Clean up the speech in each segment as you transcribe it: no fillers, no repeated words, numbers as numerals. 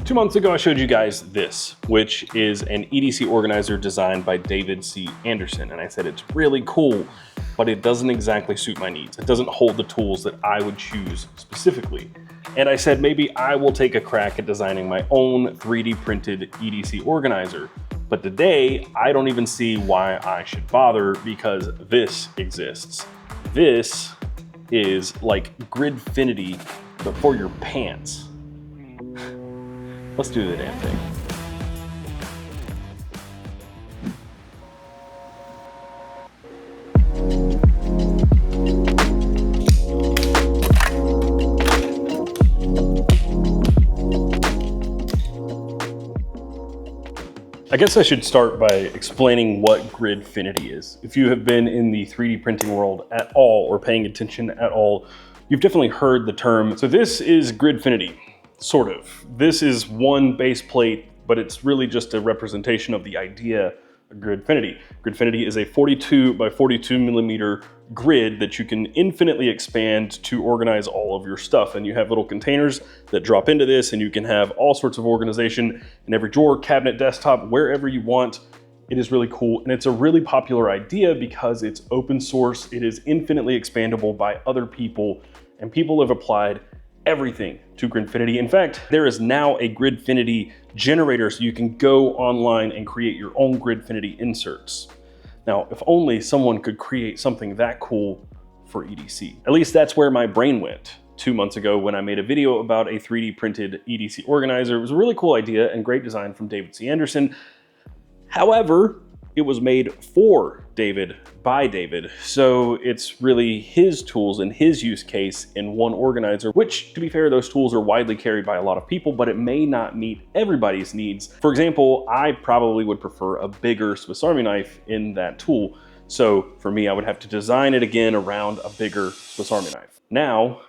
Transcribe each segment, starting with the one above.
2 months ago, I showed you guys this, which is an EDC organizer designed by David C. Anderson. And I said, it's really cool, but it doesn't exactly suit my needs. It doesn't hold the tools that I would choose specifically. And I said, maybe I will take a crack at designing my own 3D printed EDC organizer. But today, I don't even see why I should bother because this exists. This is like Gridfinity, but for your pants. Let's do the damn thing. I guess I should start by explaining what Gridfinity is. If you have been in the 3D printing world at all or paying attention at all, you've definitely heard the term. So this is Gridfinity. Sort of. This is one base plate, but it's really just a representation of the idea of Gridfinity. Gridfinity is a 42 by 42 millimeter grid that you can infinitely expand to organize all of your stuff. And you have little containers that drop into this, and you can have all sorts of organization in every drawer, cabinet, desktop, wherever you want. It is really cool, and it's a really popular idea because it's open source, it is infinitely expandable by other people, and people have applied everything to Gridfinity. In fact, there is now a Gridfinity generator, so you can go online and create your own Gridfinity inserts. Now, if only someone could create something that cool for EDC. At least that's where my brain went 2 months ago when I made a video about a 3D printed EDC organizer. It was a really cool idea and great design from David C. Anderson. However, it was made for David by David, so it's really his tools and his use case in one organizer, which, to be fair, those tools are widely carried by a lot of people, but it may not meet everybody's needs. For example, I probably would prefer a bigger Swiss Army knife in that tool. So for me, I would have to design it again around a bigger Swiss Army knife. Now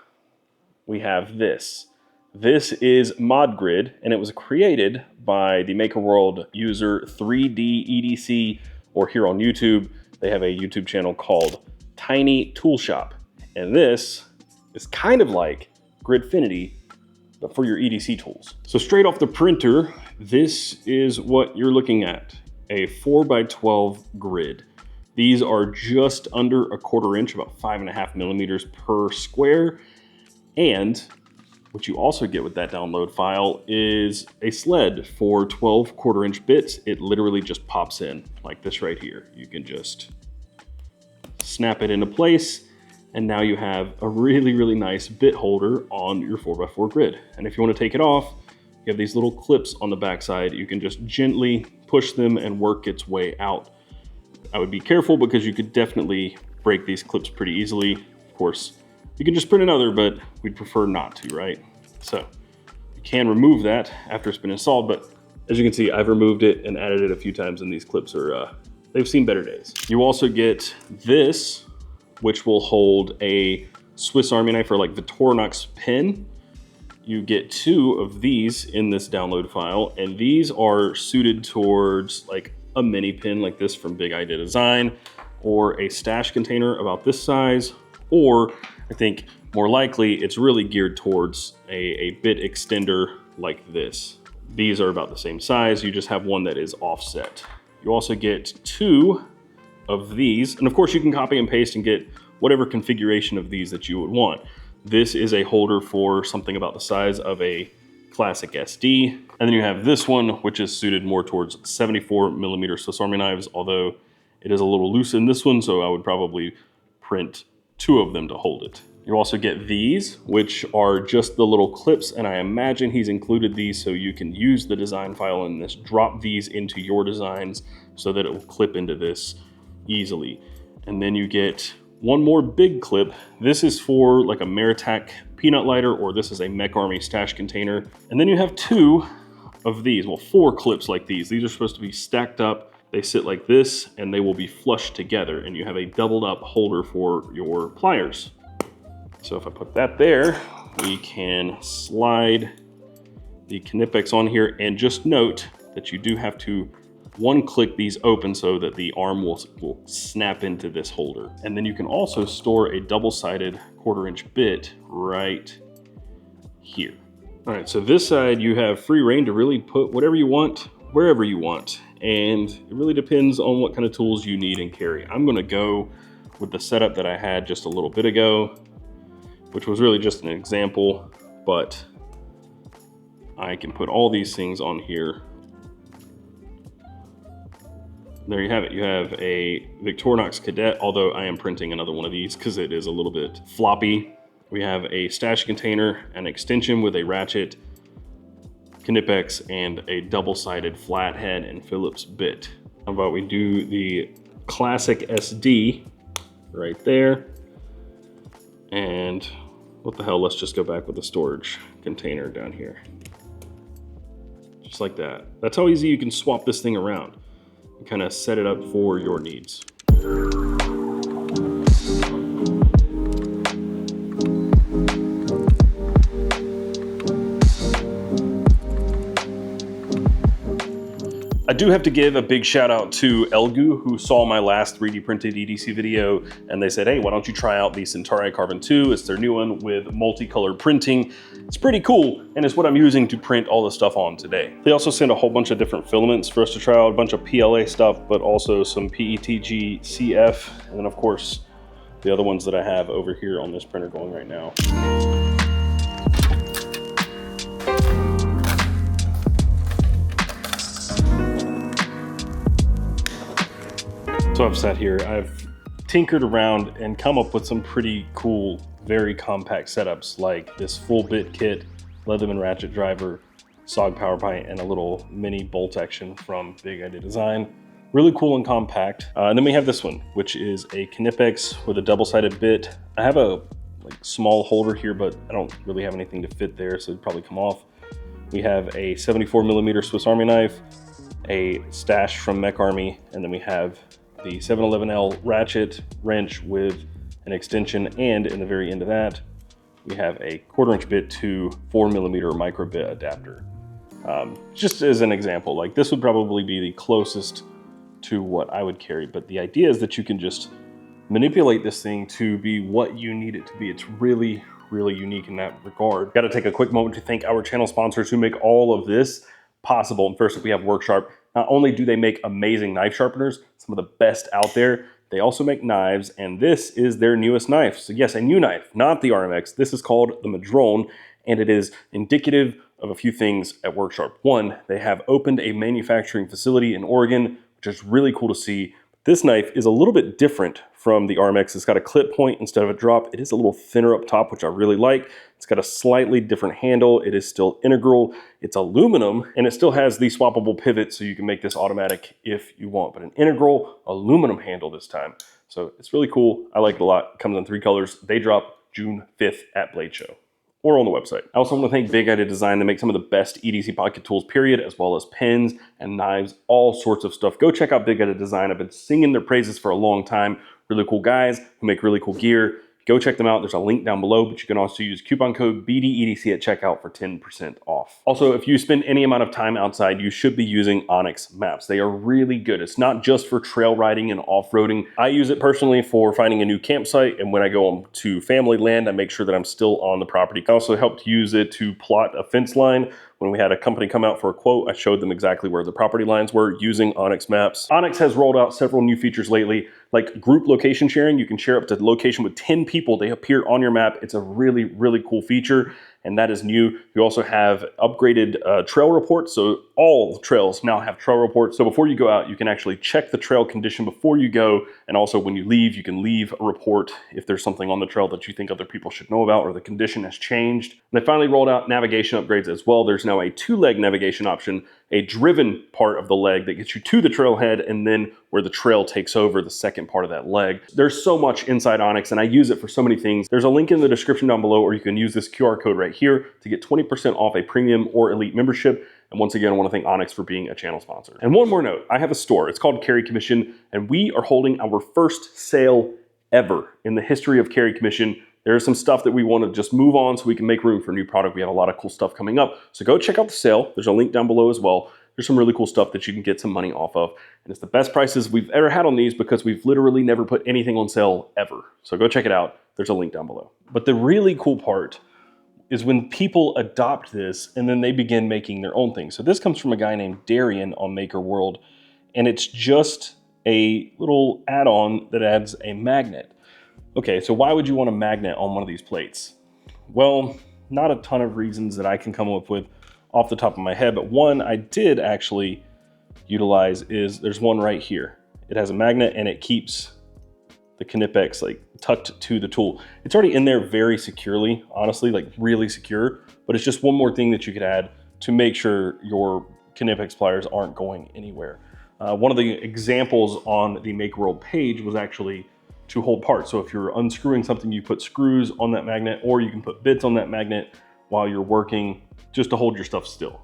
we have this. This is ModGrid, and it was created by the MakerWorld user 3D EDC, or here on YouTube, they have a YouTube channel called Tiny Tool Shop. And this is kind of like Gridfinity, but for your EDC tools. So straight off the printer, this is what you're looking at, a 4x12 grid. These are just under a 1/4 inch, about 5.5 millimeters per square. And what you also get with that download file is a sled for 12 1/4 inch bits. It literally just pops in like this right here. You can just snap it into place, and now you have a really, really nice bit holder on your 4x4 grid. And if you want to take it off, you have these little clips on the backside. You can just gently push them and work its way out. I would be careful because you could definitely break these clips pretty easily. Of course, you can just print another, but we'd prefer not to, right? So you can remove that after it's been installed, but as you can see, I've removed it and added it a few times, and these clips are, they've seen better days. You also get this, which will hold a Swiss Army knife or like Victorinox pen. You get 2 of these in this download file, and these are suited towards like a mini pin like this from Big Idea Design, or a stash container about this size, or I think more likely it's really geared towards a bit extender like this. These are about the same size, you just have one that is offset. You also get 2 of these, and of course you can copy and paste and get whatever configuration of these that you would want. This is a holder for something about the size of a classic SD. And then you have this one, which is suited more towards 74 millimeter Swiss Army knives, although it is a little loose in this one, so I would probably print 2 of them to hold it. You also get these, which are just the little clips, and I imagine he's included these so you can use the design file in this, drop these into your designs so that it will clip into this easily. And then you get one more big clip. This is for like a Maritac peanut lighter, or this is a Mech Army stash container. And then you have 2 of these, well, 4 clips like these. These are supposed to be stacked up. They sit like this, and they will be flushed together, and you have a doubled up holder for your pliers. So if I put that there, we can slide the Knipex on here, and just note that you do have to one-click these open so that the arm will snap into this holder. And then you can also store a double-sided 1/4 inch bit right here. All right, so this side you have free reign to really put whatever you want, wherever you want. And it really depends on what kind of tools you need and carry. I'm gonna go with the setup that I had just a little bit ago, which was really just an example, but I can put all these things on here. There you have it. You have a Victorinox Cadet, although I am printing another one of these because it is a little bit floppy. We have a stash container, an extension with a ratchet, Knipex, and a double-sided flathead and Phillips bit. How about we do the classic SD right there. And what the hell, let's just go back with the storage container down here. Just like that. That's how easy you can swap this thing around and kind of set it up for your needs. I do have to give a big shout out to Elgu, who saw my last 3D printed EDC video, and they said, hey, why don't you try out the Centauri Carbon 2? It's their new one with multicolor printing. It's pretty cool, and it's what I'm using to print all the stuff on today. They also sent a whole bunch of different filaments for us to try out, a bunch of PLA stuff, but also some PETG CF, and then of course, the other ones that I have over here on this printer going right now. So I've sat here, I've tinkered around and come up with some pretty cool, very compact setups like this full bit kit, Leatherman ratchet driver, SOG power pint, and a little mini bolt action from Big Idea Design. Really cool and compact. And then we have this one, which is a Knipex with a double-sided bit. I have a small holder here, but I don't really have anything to fit there, so it'd probably come off. We have a 74mm Swiss Army knife, a stash from Mech Army, and then we have the 711L ratchet wrench with an extension, and in the very end of that, we have a 1/4" bit to 4mm micro bit adapter. Just as an example, like this would probably be the closest to what I would carry, but the idea is that you can just manipulate this thing to be what you need it to be. It's really, really unique in that regard. Got to take a quick moment to thank our channel sponsors who make all of this possible. And first up, we have Worksharp. Not only do they make amazing knife sharpeners, some of the best out there, they also make knives, and this is their newest knife. So yes, a new knife, not the RMX. This is called the Madrone, and it is indicative of a few things at Worksharp. One, they have opened a manufacturing facility in Oregon, which is really cool to see. This knife is a little bit different from the RMX. It's got a clip point instead of a drop. It is a little thinner up top, which I really like. It's got a slightly different handle. It is still integral. It's aluminum, and it still has the swappable pivot, so you can make this automatic if you want, but an integral aluminum handle this time. So it's really cool. I like it a lot. It comes in 3 colors. They drop June 5th at Blade Show or on the website. I also want to thank Big Idea Design. They make some of the best EDC pocket tools, period, as well as pens and knives, all sorts of stuff. Go check out Big Idea Design. I've been singing their praises for a long time. Really cool guys who make really cool gear. Go check them out. There's a link down below, but you can also use coupon code BDEDC at checkout for 10% off. Also, if you spend any amount of time outside, you should be using Onyx maps. They are really good. It's not just for trail riding and off-roading. I use it personally for finding a new campsite, and when I go to family land, I make sure that I'm still on the property. I also helped use it to plot a fence line. When we had a company come out for a quote, I showed them exactly where the property lines were using Onyx maps. Onyx has rolled out several new features lately, like group location sharing. You can share up to the location with 10 people. They appear on your map. It's a really, really cool feature, and that is new. You also have upgraded trail reports. So all trails now have trail reports. So before you go out, you can actually check the trail condition before you go. And also when you leave, you can leave a report if there's something on the trail that you think other people should know about or the condition has changed. And they finally rolled out navigation upgrades as well. There's now a 2-leg navigation option, a driven part of the leg that gets you to the trailhead, and then where the trail takes over the second part of that leg. There's so much inside Onyx, and I use it for so many things. There's a link in the description down below, or you can use this QR code right here to get 20% off a premium or elite membership. And once again, I want to thank Onyx for being a channel sponsor. And one more note, I have a store. It's called Carry Commission, and we are holding our first sale ever in the history of Carry Commission. There's some stuff that we want to just move on so we can make room for new product. We have a lot of cool stuff coming up. So go check out the sale. There's a link down below as well. There's some really cool stuff that you can get some money off of. And it's the best prices we've ever had on these because we've literally never put anything on sale ever. So go check it out. There's a link down below. But the really cool part is when people adopt this and then they begin making their own things. So this comes from a guy named Darian on Maker World, and it's just a little add-on that adds a magnet. Okay, so why would you want a magnet on one of these plates? Well, not a ton of reasons that I can come up with off the top of my head, but one I did actually utilize is there's one right here. It has a magnet and it keeps the Knipex like tucked to the tool. It's already in there very securely, honestly, like really secure, but it's just one more thing that you could add to make sure your Knipex pliers aren't going anywhere. One of the examples on the Make World page was actually to hold parts. So if you're unscrewing something, you put screws on that magnet, or you can put bits on that magnet while you're working just to hold your stuff still.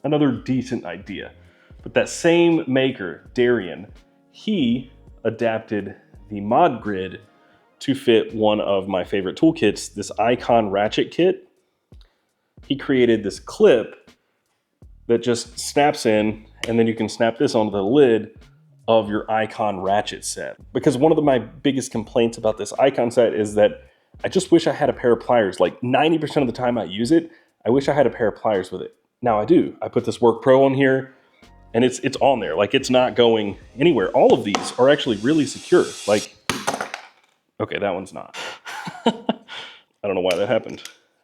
Another decent idea. But that same maker, Darian, he adapted the mod grid to fit one of my favorite toolkits, this Icon ratchet kit. He created this clip that just snaps in, and then you can snap this onto the lid of your Icon ratchet set. Because one of my biggest complaints about this Icon set is that I just wish I had a pair of pliers. Like 90% of the time I use it, I wish I had a pair of pliers with it. Now I do. I put this Work Pro on here, and it's on there. Like, it's not going anywhere. All of these are actually really secure. Like, okay, that one's not. I don't know why that happened.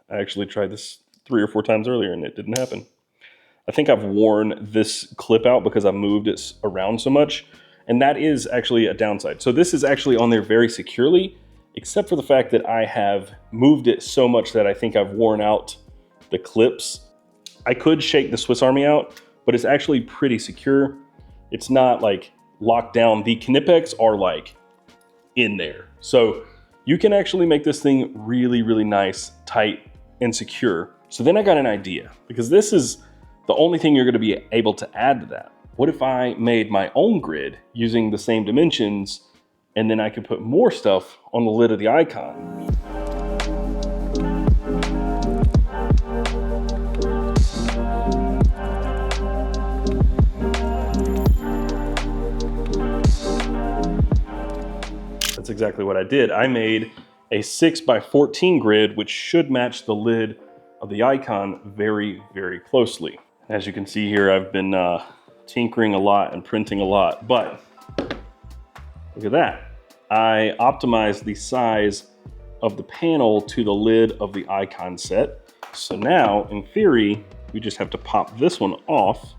I actually tried this 3 or 4 times earlier and it didn't happen. I think I've worn this clip out because I've moved it around so much, and that is actually a downside. So this is actually on there very securely, except for the fact that I have moved it so much that I think I've worn out the clips. I could shake the Swiss Army out, but it's actually pretty secure. It's not like locked down. The Knipex are like in there. So you can actually make this thing really, really nice, tight, and secure. So then I got an idea, because this is the only thing you're gonna be able to add to that. What if I made my own grid using the same dimensions, and then I could put more stuff on the lid of the Icon? That's exactly what I did. I made a 6x14 grid, which should match the lid of the Icon very, very closely. As you can see here, I've been tinkering a lot and printing a lot, but look at that. I optimized the size of the panel to the lid of the Icon set. So now, in theory, we just have to pop this one off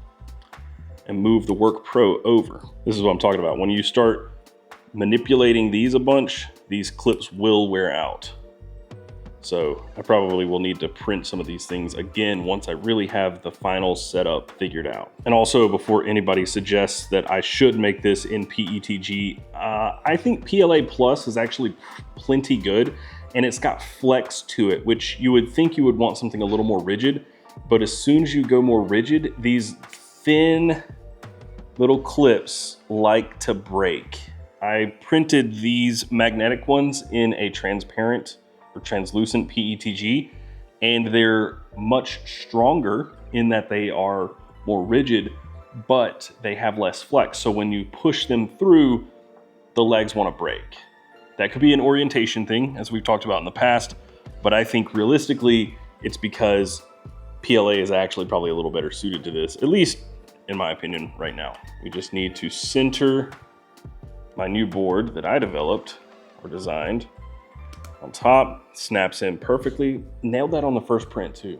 and move the Work Pro over. This is what I'm talking about. When you start manipulating these a bunch, these clips will wear out. So I probably will need to print some of these things again once I really have the final setup figured out. And also, before anybody suggests that I should make this in PETG, I think PLA Plus is actually plenty good, and it's got flex to it, which you would think you would want something a little more rigid, but as soon as you go more rigid, these thin little clips like to break. I printed these magnetic ones in a transparent or translucent PETG, and they're much stronger in that they are more rigid, but they have less flex. So when you push them through, the legs want to break. That could be an orientation thing, as we've talked about in the past, but I think realistically, it's because PLA is actually probably a little better suited to this, at least in my opinion right now. We just need to center my new board that I developed or designed on top. Snaps in perfectly. Nailed that on the first print too.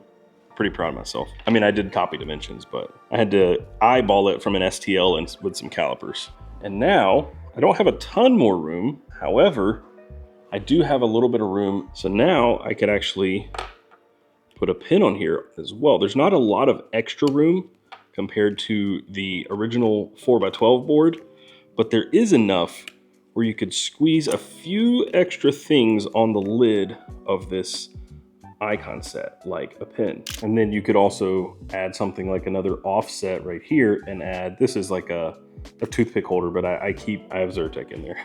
Pretty proud of myself. I mean, I did copy dimensions, but I had to eyeball it from an STL and with some calipers. And now I don't have a ton more room. However, I do have a little bit of room. So now I could actually put a pin on here as well. There's not a lot of extra room compared to the original 4x12 board, but there is enough where you could squeeze a few extra things on the lid of this Icon set, like a pin. And then you could also add something like another offset right here and add, this is like a toothpick holder, but I have Zyrtec in there.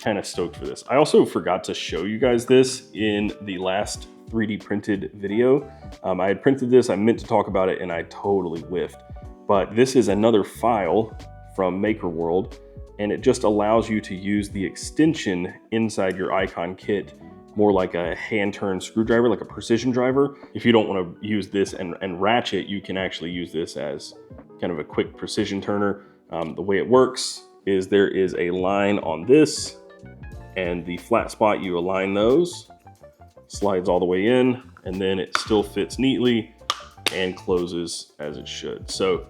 Kind of stoked for this. I also forgot to show you guys this in the last 3D printed video. I had printed this, I meant to talk about it, and I totally whiffed. But this is another file from Maker World, and it just allows you to use the extension inside your Icon kit more like a hand-turned screwdriver, like a precision driver. If you don't want to use this and ratchet, you can actually use this as kind of a quick precision turner. The way it works is there is a line on this, and the flat spot, you align those, slides all the way in, and then it still fits neatly and closes as it should. So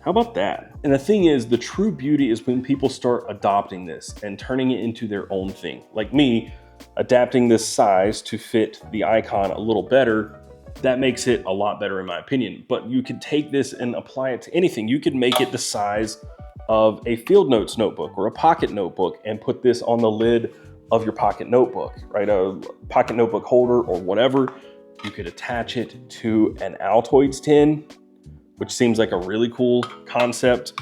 how about that? And the thing is, the true beauty is when people start adopting this and turning it into their own thing. Like me, adapting this size to fit the icon a little better, that makes it a lot better in my opinion. But you could take this and apply it to anything. You could make it the size of a field notes notebook or a pocket notebook and put this on the lid of your pocket notebook, right? A pocket notebook holder or whatever. You could attach it to an Altoids tin, which seems like a really cool concept.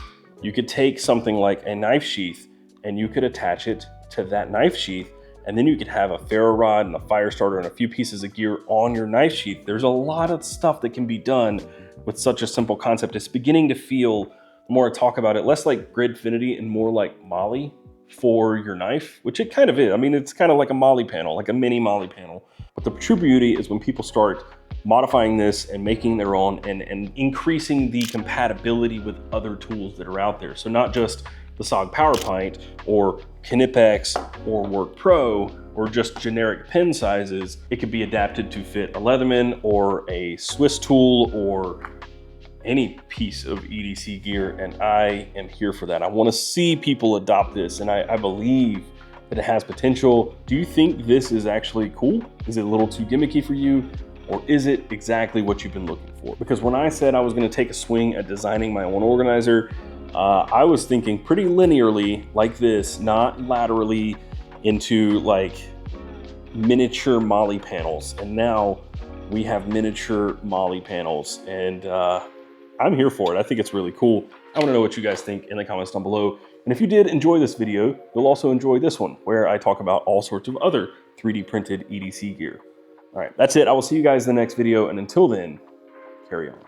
You could take something like a knife sheath and you could attach it to that knife sheath, and then you could have a ferro rod and a fire starter and a few pieces of gear on your knife sheath. There's a lot of stuff that can be done with such a simple concept. It's beginning to feel, the more I talk about it, less like Gridfinity and more like Molly for your knife, which it kind of is. I mean, it's kind of like a Molly panel, like a mini Molly panel. But the true beauty is when people start modifying this and making their own and increasing the compatibility with other tools that are out there. So not just the SOG PowerPint or Knipex or Work Pro or just generic pen sizes. It could be adapted to fit a Leatherman or a Swiss tool or any piece of EDC gear, and I am here for that. I want to see people adopt this, and I believe that it has potential. Do you think this is actually cool? Is it a little too gimmicky for you? Or is it exactly what you've been looking for? Because when I said I was gonna take a swing at designing my own organizer, I was thinking pretty linearly like this, not laterally into like miniature Molly panels. And now we have miniature Molly panels, and I'm here for it. I think it's really cool. I wanna know what you guys think in the comments down below. And if you did enjoy this video, you'll also enjoy this one, where I talk about all sorts of other 3D printed EDC gear. All right, that's it. I will see you guys in the next video, and until then, carry on.